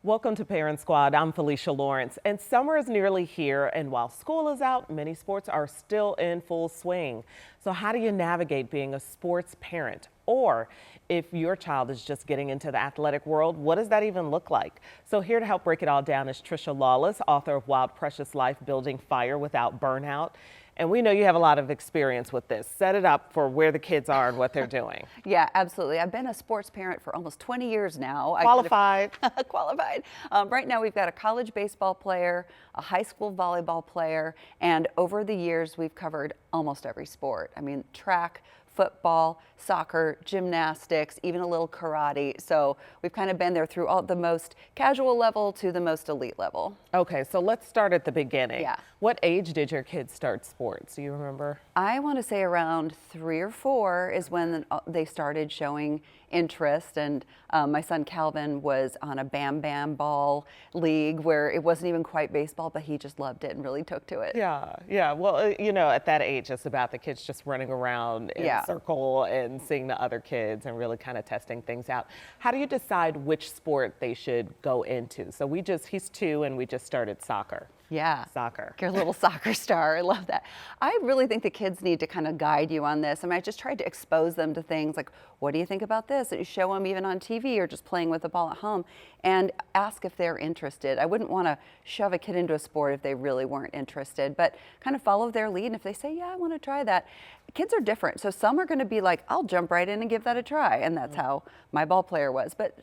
Welcome to Parent Squad. I'm Felicia Lawrence, and summer is nearly here, and while school is out, many sports are still in full swing. So how do you navigate being a sports parent? Or if your child is just getting into the athletic world, what does that even look like? So here to help break it all down is Trisha Lawless, author of Wild Precious Life, Building Fire Without Burnout. And we know you have a lot of experience with this. Set it up for where the kids are and what they're doing. Yeah, absolutely. I've been a sports parent for almost 20 years now. Qualified. Qualified. Right now we've got a college baseball player, a high school volleyball player, and over the years we've covered almost every sport. I mean, track, football, soccer, gymnastics, even a little karate. So we've kind of been there through all the most casual level to the most elite level. Okay, so let's start at the beginning. Yeah. What age did your kids start sports? Do you remember? I want to say around 3 or 4 is when they started showing interest, and my son Calvin was on a Bam Bam Ball league where it wasn't even quite baseball, but he just loved it and really took to it. Yeah. Well, you know, at that age, it's about the kids just running around in a circle and seeing the other kids and really kind of testing things out. How do you decide which sport they should go into? So he's 2 and we just started soccer. Yeah. Soccer. You're a little soccer star. I love that. I really think the kids need to kind of guide you on this. I mean, I just tried to expose them to things like, what do you think about this? And you show them even on TV or just playing with the ball at home and ask if they're interested. I wouldn't want to shove a kid into a sport if they really weren't interested, but kind of follow their lead. And if they say, yeah, I want to try that. Kids are different. So some are going to be like, I'll jump right in and give that a try. And that's how my ball player was. But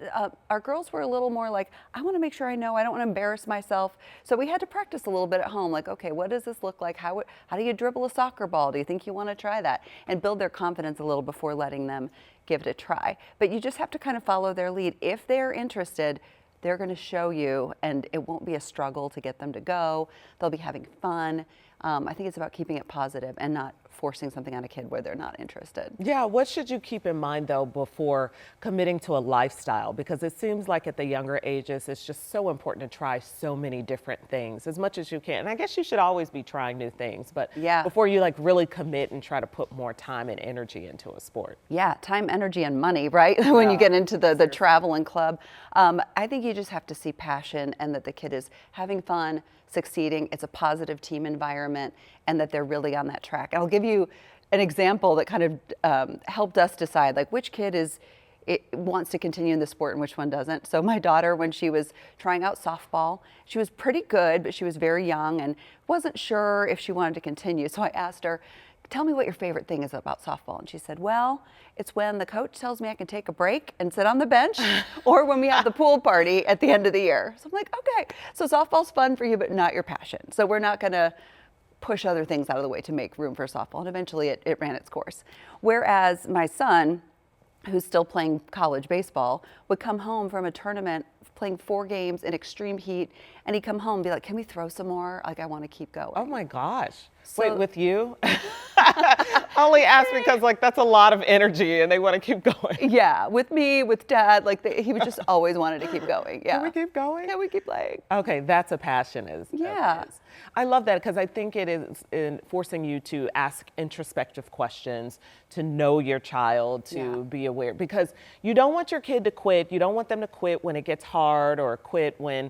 our girls were a little more like, I want to make sure I know. I don't want to embarrass myself. So we had to practice a little bit at home. Like, okay, what does this look like? How do you dribble a soccer ball? Do you think you want to try that? And build their confidence a little before letting them give it a try. But you just have to kind of follow their lead. If they're interested, they're going to show you, and it won't be a struggle to get them to go. They'll be having fun. I think it's about keeping it positive and not forcing something on a kid where they're not interested. Yeah, what should you keep in mind though before committing to a lifestyle? Because it seems like at the younger ages, it's just so important to try so many different things as much as you can. And I guess you should always be trying new things, but before you like really commit and try to put more time and energy into a sport. Yeah, time, energy, and money, right? When you get into the travel and club. I think you just have to see passion and that the kid is having fun, succeeding, it's a positive team environment, and that they're really on that track. I'll give you an example that kind of helped us decide like which kid wants to continue in the sport and which one doesn't. So my daughter, when she was trying out softball, she was pretty good, but she was very young and wasn't sure if she wanted to continue. So I asked her, tell me what your favorite thing is about softball. And she said, well, it's when the coach tells me I can take a break and sit on the bench or when we have the pool party at the end of the year. So I'm like, okay, so softball's fun for you, but not your passion. So we're not going to push other things out of the way to make room for softball. And eventually it ran its course. Whereas my son, who's still playing college baseball, would come home from a tournament playing 4 games in extreme heat, and he'd come home and be like, can we throw some more? Like, I want to keep going. Oh my gosh. So, wait, with you? I only asked because like that's a lot of energy and they want to keep going. Yeah, with me, with Dad, like he would just always wanted to keep going. Yeah. Can we keep going? Yeah, we keep playing. Okay, that's a passion. Yeah. I love that because I think it is in forcing you to ask introspective questions, to know your child, to be aware, because you don't want your kid to quit. You don't want them to quit when it gets hard or quit when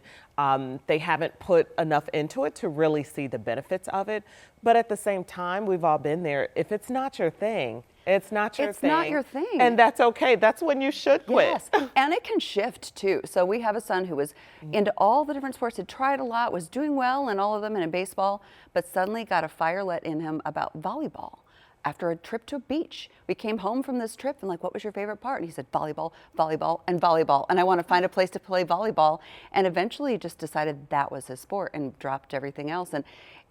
they haven't put enough into it to really see the benefits of it. But at the same time, we've all been there. If it's not your thing, it's not your thing. It's not your thing. And that's okay. That's when you should quit. Yes, and it can shift too. So we have a son who was into all the different sports, had tried a lot, was doing well in all of them and in baseball, but suddenly got a fire lit in him about volleyball. After a trip to a beach, we came home from this trip and like, what was your favorite part? And he said, volleyball, volleyball, and volleyball. And I want to find a place to play volleyball. And eventually just decided that was his sport and dropped everything else. And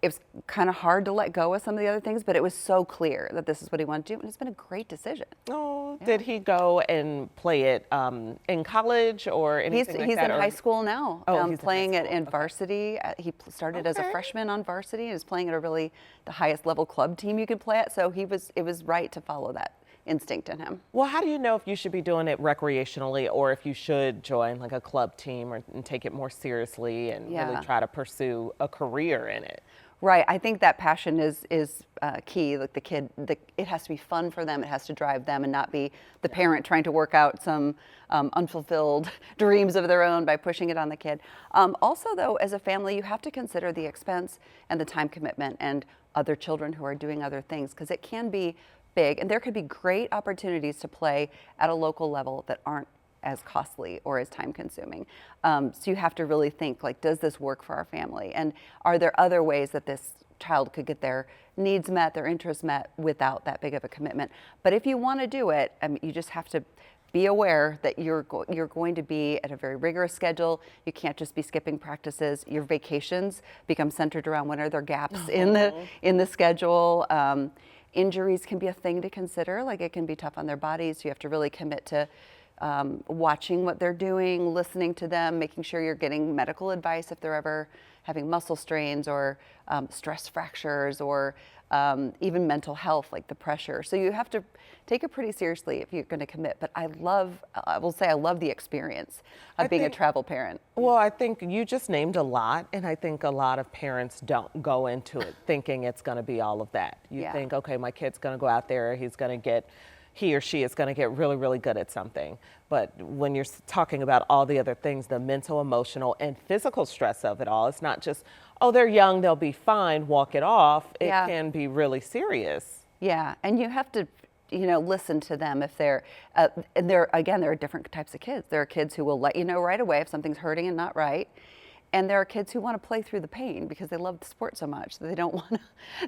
it was kind of hard to let go of some of the other things, but it was so clear that this is what he wanted to do. And it's been a great decision. Oh, did he go and play it in college or anything like he's that? He's in high school now. Oh, he's playing it in okay. varsity. He started as a freshman on varsity and is playing at the highest level club team you could play at. So it was right to follow that instinct in him. Well, how do you know if you should be doing it recreationally or if you should join like a club team and take it more seriously and really try to pursue a career in it? Right. I think that passion is key. Like it has to be fun for them. It has to drive them, and not be the parent trying to work out some unfulfilled dreams of their own by pushing it on the kid. Also, though, as a family, you have to consider the expense and the time commitment, and other children who are doing other things, because it can be big, and there could be great opportunities to play at a local level that aren't as costly or as time consuming. So you have to really think, like, does this work for our family? And are there other ways that this child could get their needs met, their interests met, without that big of a commitment? But if you want to do it, you just have to be aware that you're going to be at a very rigorous schedule. You can't just be skipping practices. Your vacations become centered around when are there gaps in the schedule. Injuries can be a thing to consider. Like, it can be tough on their bodies. You have to really commit to watching what they're doing, listening to them, making sure you're getting medical advice if they're ever having muscle strains or stress fractures, or even mental health, like the pressure. So you have to take it pretty seriously if you're going to commit. But I will say I love the experience of being a travel parent. Well, I think you just named a lot, and I think a lot of parents don't go into it thinking it's going to be all of that. You think, okay, my kid's going to go out there, he or she is going to get really, really good at something. But when you're talking about all the other things, the mental, emotional, and physical stress of it all, it's not just, oh, they're young, they'll be fine, walk it off. It can be really serious. Yeah, and you have to, listen to them if they're, and there are different types of kids. There are kids who will let you know right away if something's hurting and not right. And there are kids who want to play through the pain because they love the sport so much that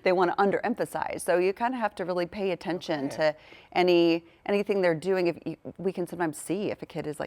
they want to underemphasize. So you kind of have to really pay attention to anything they're doing. We can sometimes see if a kid is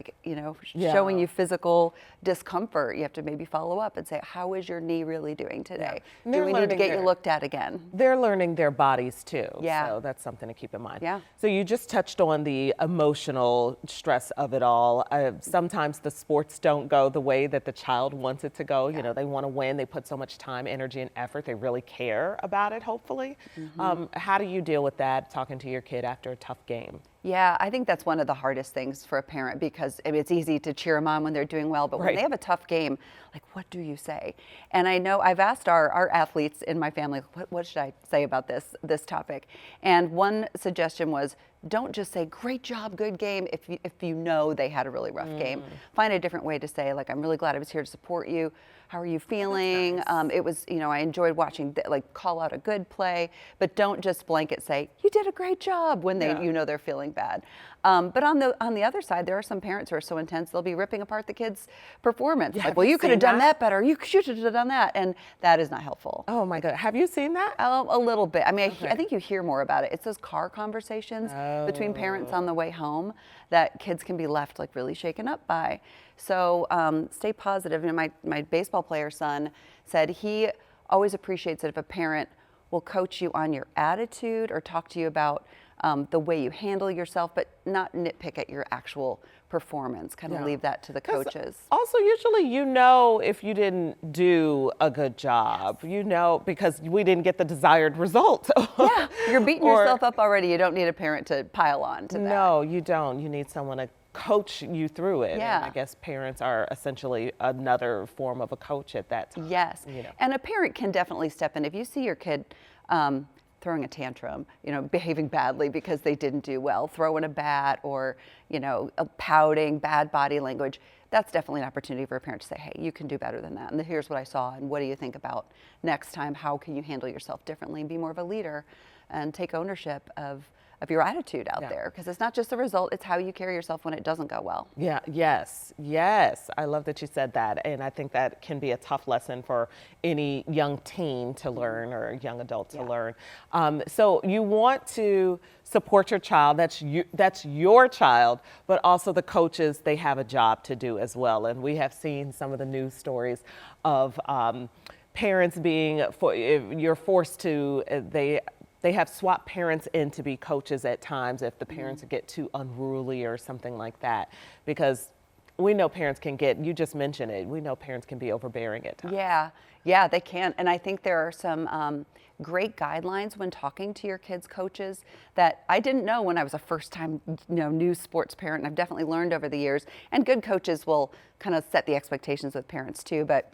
showing you physical discomfort. You have to maybe follow up and say, how is your knee really doing today? Do we need to get you looked at again? They're learning their bodies too. Yeah. So that's something to keep in mind. Yeah. So you just touched on the emotional stress of it all. Sometimes the sports don't go the way that the child wants it to go. Yeah. They want to win. They put so much time, energy, and effort. They really care about it, hopefully. How do you deal with that, talking to your kid after a tough game? Yeah, I think that's one of the hardest things for a parent, because it's easy to cheer them on when they're doing well, but when they have a tough game, like, what do you say? And I know I've asked our athletes in my family, what should I say about this topic? And one suggestion was, don't just say, great job, good game, if you know they had a really rough game. Find a different way to say, like, I'm really glad I was here to support you. How are you feeling? Nice. It was, I enjoyed watching, call out a good play, but don't just blanket say, you did a great job, when they're feeling bad. But on the other side, there are some parents who are so intense, they'll be ripping apart the kid's performance. Yeah, like, well, you could have done that better. You should have done that. And that is not helpful. Oh my God. Have you seen that? A little bit. I mean, I think you hear more about it. It's those car conversations between parents on the way home that kids can be left really shaken up by. So stay positive. My baseball player son said he always appreciates it if a parent will coach you on your attitude or talk to you about the way you handle yourself, but not nitpick at your actual performance. Kind of leave that to the coaches. Also, usually if you didn't do a good job, because we didn't get the desired result. Yeah, you're beating yourself up already. You don't need a parent to pile on to that. No, you don't. You need someone to coach you through it. Yeah. And I guess parents are essentially another form of a coach at that time. Yes. And a parent can definitely step in. If you see your kid throwing a tantrum, behaving badly because they didn't do well, throwing a bat, or, pouting, bad body language, that's definitely an opportunity for a parent to say, hey, you can do better than that. And here's what I saw. And what do you think about next time? How can you handle yourself differently and be more of a leader and take ownership of your attitude out there? Because it's not just the result, it's how you carry yourself when it doesn't go well. Yeah, yes. I love that you said that. And I think that can be a tough lesson for any young teen to learn, or a young adult to learn. So you want to support your child, that's your child, but also the coaches, they have a job to do as well. And we have seen some of the news stories of parents you're forced to, they have swapped parents in to be coaches at times if the parents get too unruly or something like that. Because we know parents you just mentioned it, we know parents can be overbearing at times. Yeah, they can. And I think there are some great guidelines when talking to your kids' coaches that I didn't know when I was a first-time new sports parent, and I've definitely learned over the years. And good coaches will kind of set the expectations with parents too. But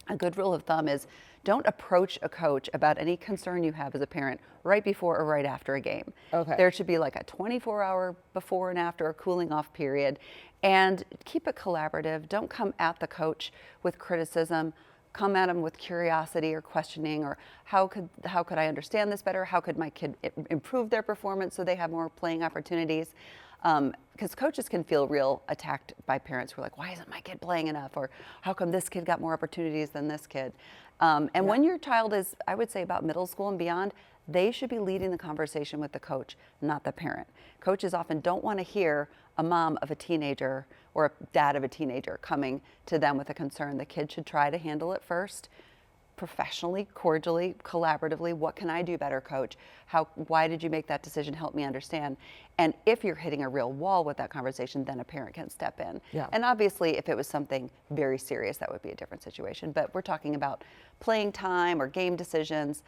A good rule of thumb is don't approach a coach about any concern you have as a parent right before or right after a game. Okay. There should be like a 24-hour before and after a cooling off period, and keep it collaborative. Don't come at the coach with criticism. Come at them with curiosity or questioning, or how could I understand this better? How could my kid improve their performance so they have more playing opportunities? Because coaches can feel real attacked by parents who are like, why isn't my kid playing enough? Or how come this kid got more opportunities than this kid? And when your child is, I would say, about middle school and beyond, they should be leading the conversation with the coach, not the parent. Coaches often don't want to hear a mom of a teenager or a dad of a teenager coming to them with a concern. The kid should try to handle it first, professionally, cordially, collaboratively. What can I do better, coach? Why did you make that decision? Help me understand. And if you're hitting a real wall with that conversation, then a parent can step in. Yeah. And obviously, if it was something very serious, that would be a different situation. But we're talking about playing time or game decisions.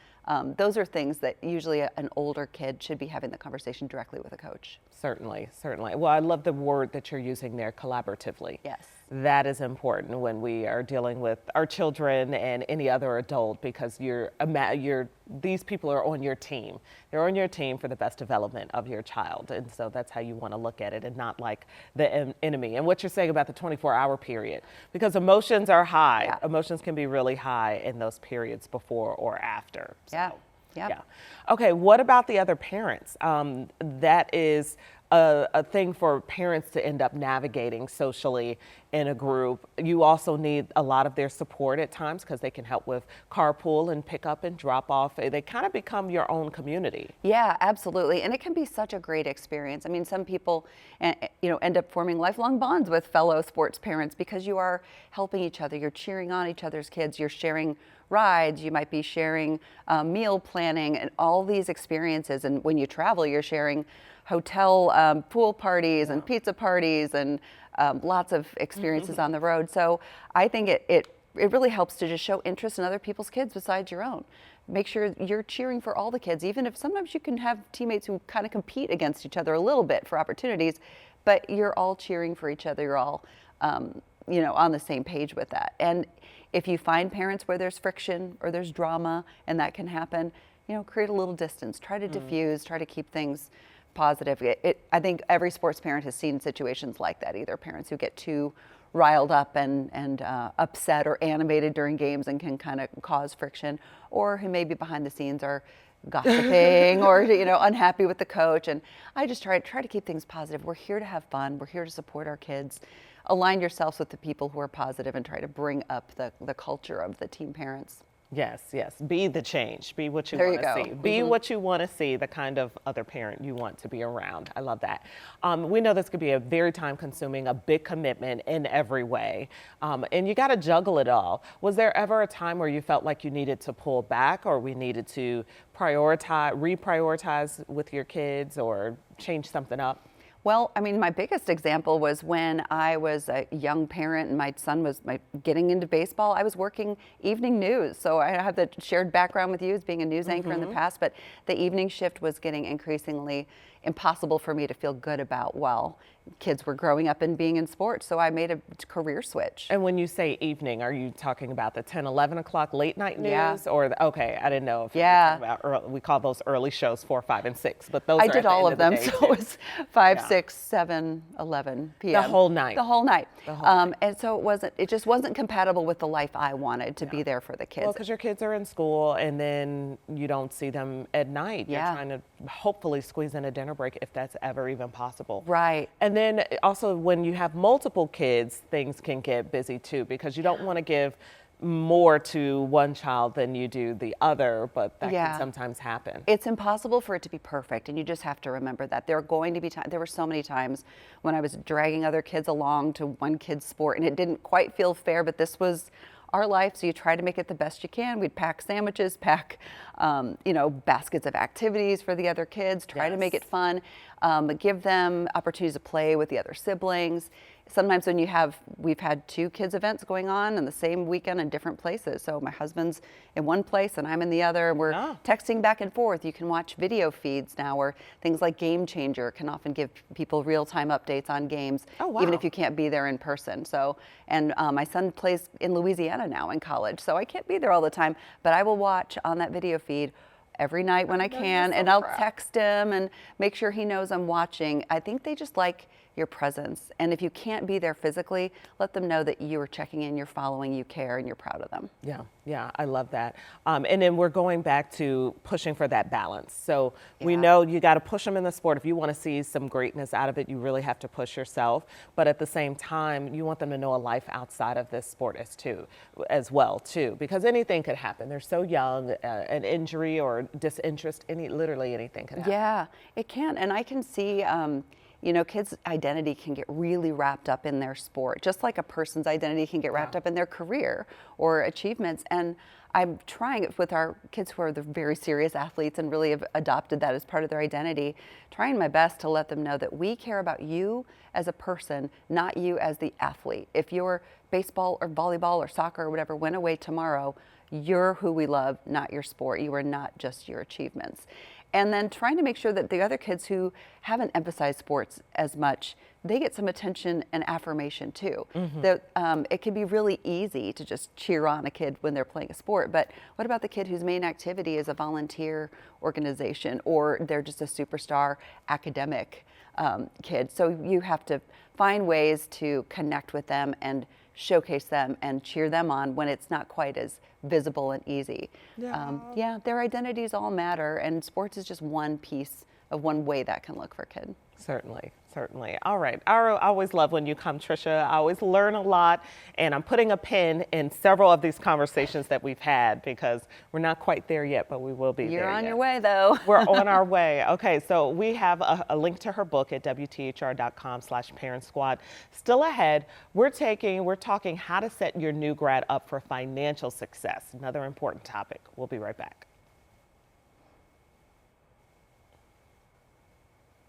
Those are things that usually an older kid should be having the conversation directly with a coach. Certainly, certainly. Well, I love the word that you're using there, collaboratively. Yes. That is important when we are dealing with our children and any other adult, because these people are on your team. They're on your team for the best development of your child. And so that's how you want to look at it, and not like the enemy. And what you're saying about the 24-hour period, because emotions are high. Yeah. Emotions can be really high in those periods before or after. So, Yeah. Yep. yeah. Okay, what about the other parents? That is a thing for parents to end up navigating socially in a group. You also need a lot of their support at times, because they can help with carpool and pick up and drop off. They kind of become your own community. Yeah, absolutely. And it can be such a great experience. I mean, some people, end up forming lifelong bonds with fellow sports parents because you are helping each other. You're cheering on each other's kids. You're sharing rides. You might be sharing meal planning and all these experiences. And when you travel, you're sharing hotel pool parties and pizza parties and lots of experiences on the road. So I think it really helps to just show interest in other people's kids besides your own. Make sure you're cheering for all the kids, even if sometimes you can have teammates who kind of compete against each other a little bit for opportunities, but you're all cheering for each other. You're all, on the same page with that. And if you find parents where there's friction or there's drama, and that can happen, create a little distance, try to diffuse, try to keep things positive. I think every sports parent has seen situations like that, either parents who get too riled up and upset or animated during games and can kind of cause friction, or who maybe behind the scenes are gossiping or unhappy with the coach. And I just try to keep things positive. We're here to have fun. We're here to support our kids. Align yourselves with the people who are positive and try to bring up the culture of the team parents. Yes, yes. Be the change. Be what you There want you to go. see. Be what you want to see, the kind of other parent you want to be around. I love that. We know this could be a very time-consuming, a big commitment in every way, and you got to juggle it all. Was there ever a time where you felt like you needed to pull back, or we needed to reprioritize with your kids, or change something up? Well, I mean, my biggest example was when I was a young parent and my son was getting into baseball. I was working evening news. So I have the shared background with you as being a news anchor in the past, but the evening shift was getting increasingly impossible for me to feel good about while kids were growing up and being in sports. So I made a career switch. And when you say evening, are you talking about the 10, 11 o'clock late night news? Yeah. Or okay, I didn't know if Yeah. you were talking about early, we call those early shows 4, 5, and 6, but those I are did at the all end of them, the day, so too. it was 5, Yeah. 6, 7, 11 p.m. The whole night. The whole night. The whole night. And so it just wasn't compatible with the life I wanted to be there for the kids. Well, because your kids are in school and then you don't see them at night. Yeah. You're trying to hopefully squeeze in a dinner break if that's ever even possible. Right. And then also when you have multiple kids, things can get busy too, because you don't want to give more to one child than you do the other, but that Yeah. can sometimes happen. It's impossible for it to be perfect, and you just have to remember that. There are going to be times, there were so many times when I was dragging other kids along to one kid's sport, and it didn't quite feel fair, but this was our life, so you try to make it the best you can. We'd pack sandwiches, pack baskets of activities for the other kids, try to make it fun, give them opportunities to play with the other siblings. sometimes we've had 2 kids events going on in the same weekend in different places. So my husband's in one place and I'm in the other, and we're texting back and forth. You can watch video feeds now, or things like Game Changer can often give people real-time updates on games, even if you can't be there in person. So, and my son plays in Louisiana now in college, so I can't be there all the time, but I will watch on that video feed every night when I can, and I'll text him and make sure he knows I'm watching. I think they just like your presence. And if you can't be there physically, let them know that you are checking in, you're following, you care, and you're proud of them. Yeah, I love that. And then we're going back to pushing for that balance. So we know you got to push them in the sport. If you want to see some greatness out of it, you really have to push yourself. But at the same time, you want them to know a life outside of this sport as well, because anything could happen. They're so young, an injury or disinterest, literally anything could happen. Yeah, it can. And I can see, kids' identity can get really wrapped up in their sport, just like a person's identity can get wrapped up in their career or achievements. And I'm trying it with our kids who are the very serious athletes and really have adopted that as part of their identity, trying my best to let them know that we care about you as a person, not you as the athlete. If your baseball or volleyball or soccer or whatever went away tomorrow, you're who we love, not your sport. You are not just your achievements. And then trying to make sure that the other kids who haven't emphasized sports as much, they get some attention and affirmation too. That it can be really easy to just cheer on a kid when they're playing a sport, but what about the kid whose main activity is a volunteer organization, or they're just a superstar academic kid? So you have to find ways to connect with them and showcase them and cheer them on when it's not quite as visible and easy. Their identities all matter, and sports is just one piece of one way that can look for a kid. Certainly. All right. I always love when you come, Trisha. I always learn a lot, and I'm putting a pin in several of these conversations that we've had because we're not quite there yet, but we will be there. You're on your way, though. We're on our way. Okay, so we have a link to her book at WTHR.com/ParentSquad. Still ahead, we're talking how to set your new grad up for financial success. Another important topic. We'll be right back.